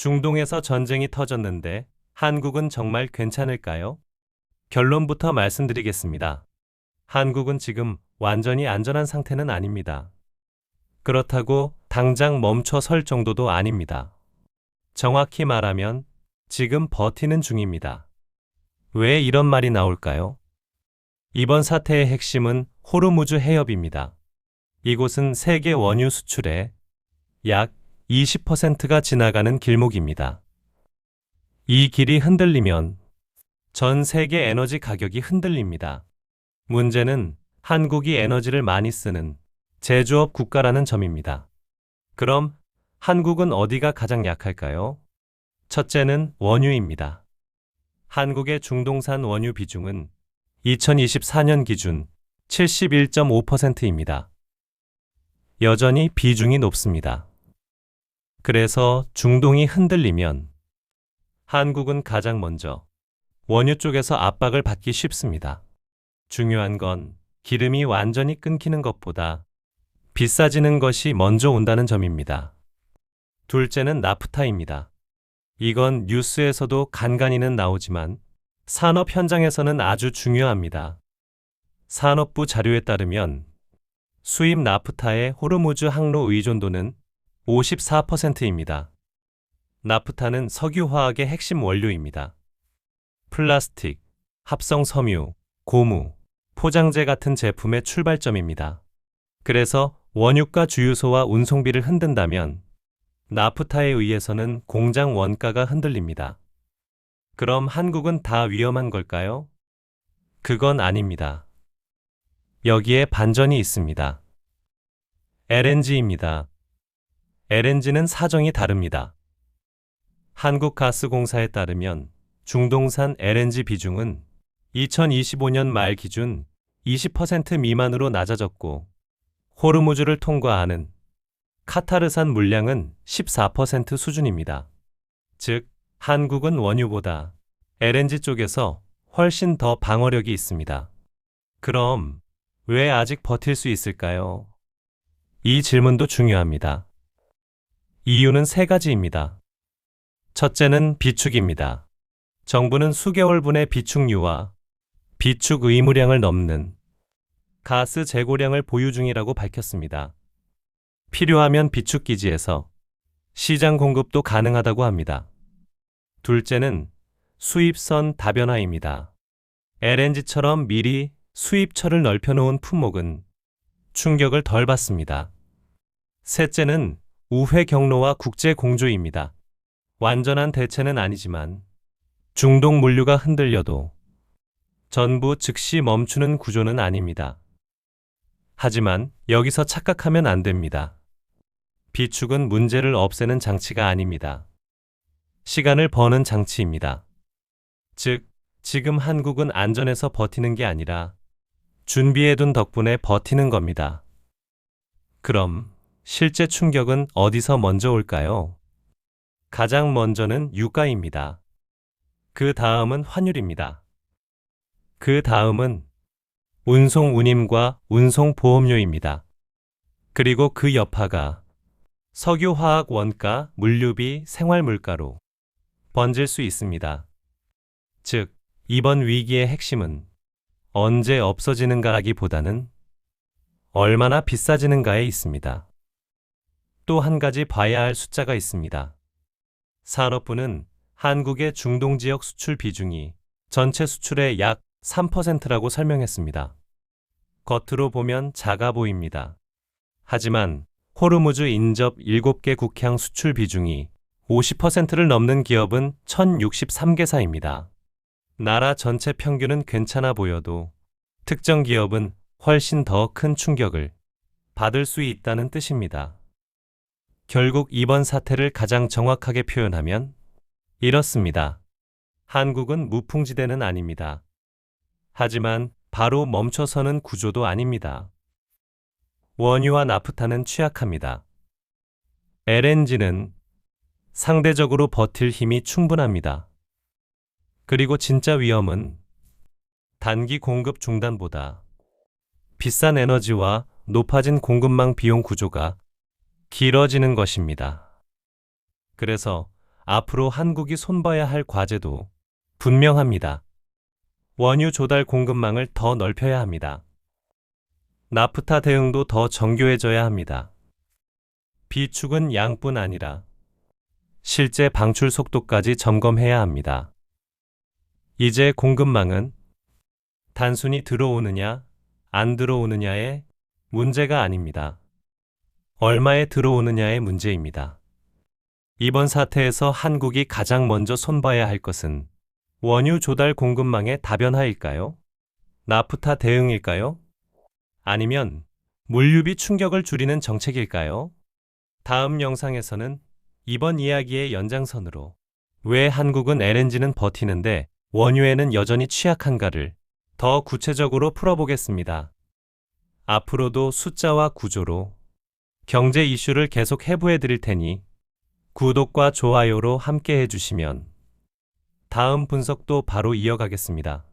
중동에서 전쟁이 터졌는데 한국은 정말 괜찮을까요? 결론부터 말씀드리겠습니다. 한국은 지금 완전히 안전한 상태는 아닙니다. 그렇다고 당장 멈춰 설 정도도 아닙니다. 정확히 말하면 지금 버티는 중입니다. 왜 이런 말이 나올까요? 이번 사태의 핵심은 호르무즈 해협입니다. 이곳은 세계 원유 수출의 약 20%가 지나가는 길목입니다. 이 길이 흔들리면 전 세계 에너지 가격이 흔들립니다. 문제는 한국이 에너지를 많이 쓰는 제조업 국가라는 점입니다. 그럼 한국은 어디가 가장 약할까요? 첫째는 원유입니다. 한국의 중동산 원유 비중은 2024년 기준 71.5%입니다. 여전히 비중이 높습니다. 그래서 중동이 흔들리면 한국은 가장 먼저 원유 쪽에서 압박을 받기 쉽습니다. 중요한 건 기름이 완전히 끊기는 것보다 비싸지는 것이 먼저 온다는 점입니다. 둘째는 나프타입니다. 이건 뉴스에서도 간간이는 나오지만 산업 현장에서는 아주 중요합니다. 산업부 자료에 따르면 수입 나프타의 호르무즈 항로 의존도는 54%입니다. 나프타는 석유화학의 핵심 원료입니다. 플라스틱, 합성 섬유, 고무, 포장재 같은 제품의 출발점입니다. 그래서 원유가 주유소와 운송비를 흔든다면 나프타에 의해서는 공장 원가가 흔들립니다. 그럼 한국은 다 위험한 걸까요? 그건 아닙니다. 여기에 반전이 있습니다. LNG입니다. LNG는 사정이 다릅니다. 한국가스공사에 따르면 중동산 LNG 비중은 2025년 말 기준 20% 미만으로 낮아졌고 호르무즈를 통과하는 카타르산 물량은 14% 수준입니다. 즉, 한국은 원유보다 LNG 쪽에서 훨씬 더 방어력이 있습니다. 그럼 왜 아직 버틸 수 있을까요? 이 질문도 중요합니다. 이유는 세 가지입니다. 첫째는 비축입니다. 정부는 수개월분의 비축유와 비축 의무량을 넘는 가스 재고량을 보유 중이라고 밝혔습니다. 필요하면 비축기지에서 시장 공급도 가능하다고 합니다. 둘째는 수입선 다변화입니다. LNG처럼 미리 수입처를 넓혀놓은 품목은 충격을 덜 받습니다. 셋째는 우회 경로와 국제 공조입니다. 완전한 대체는 아니지만 중동 물류가 흔들려도 전부 즉시 멈추는 구조는 아닙니다. 하지만 여기서 착각하면 안 됩니다. 비축은 문제를 없애는 장치가 아닙니다. 시간을 버는 장치입니다. 즉, 지금 한국은 안전해서 버티는 게 아니라 준비해둔 덕분에 버티는 겁니다. 그럼 실제 충격은 어디서 먼저 올까요? 가장 먼저는 유가입니다. 그 다음은 환율입니다. 그 다음은 운송 운임과 운송 보험료입니다. 그리고 그 여파가 석유화학 원가, 물류비, 생활물가로 번질 수 있습니다. 즉, 이번 위기의 핵심은 언제 없어지는가라기보다는 얼마나 비싸지는가에 있습니다. 또 한 가지 봐야 할 숫자가 있습니다. 산업부는 한국의 중동 지역 수출 비중이 전체 수출의 약 3%라고 설명했습니다. 겉으로 보면 작아 보입니다. 하지만 호르무즈 인접 7개 국향 수출 비중이 50%를 넘는 기업은 1063개사입니다. 나라 전체 평균은 괜찮아 보여도 특정 기업은 훨씬 더 큰 충격을 받을 수 있다는 뜻입니다. 결국 이번 사태를 가장 정확하게 표현하면 이렇습니다. 한국은 무풍지대는 아닙니다. 하지만 바로 멈춰서는 구조도 아닙니다. 원유와 나프타는 취약합니다. LNG는 상대적으로 버틸 힘이 충분합니다. 그리고 진짜 위험은 단기 공급 중단보다 비싼 에너지와 높아진 공급망 비용 구조가 길어지는 것입니다. 그래서 앞으로 한국이 손봐야 할 과제도 분명합니다. 원유 조달 공급망을 더 넓혀야 합니다. 나프타 대응도 더 정교해져야 합니다. 비축은 양뿐 아니라 실제 방출 속도까지 점검해야 합니다. 이제 공급망은 단순히 들어오느냐, 안 들어오느냐의 문제가 아닙니다. 얼마에 들어오느냐의 문제입니다. 이번 사태에서 한국이 가장 먼저 손봐야 할 것은 원유 조달 공급망의 다변화일까요? 나프타 대응일까요? 아니면 물류비 충격을 줄이는 정책일까요? 다음 영상에서는 이번 이야기의 연장선으로 왜 한국은 LNG는 버티는데 원유에는 여전히 취약한가를 더 구체적으로 풀어보겠습니다. 앞으로도 숫자와 구조로 경제 이슈를 계속 해부해 드릴 테니 구독과 좋아요로 함께 해주시면 다음 분석도 바로 이어가겠습니다.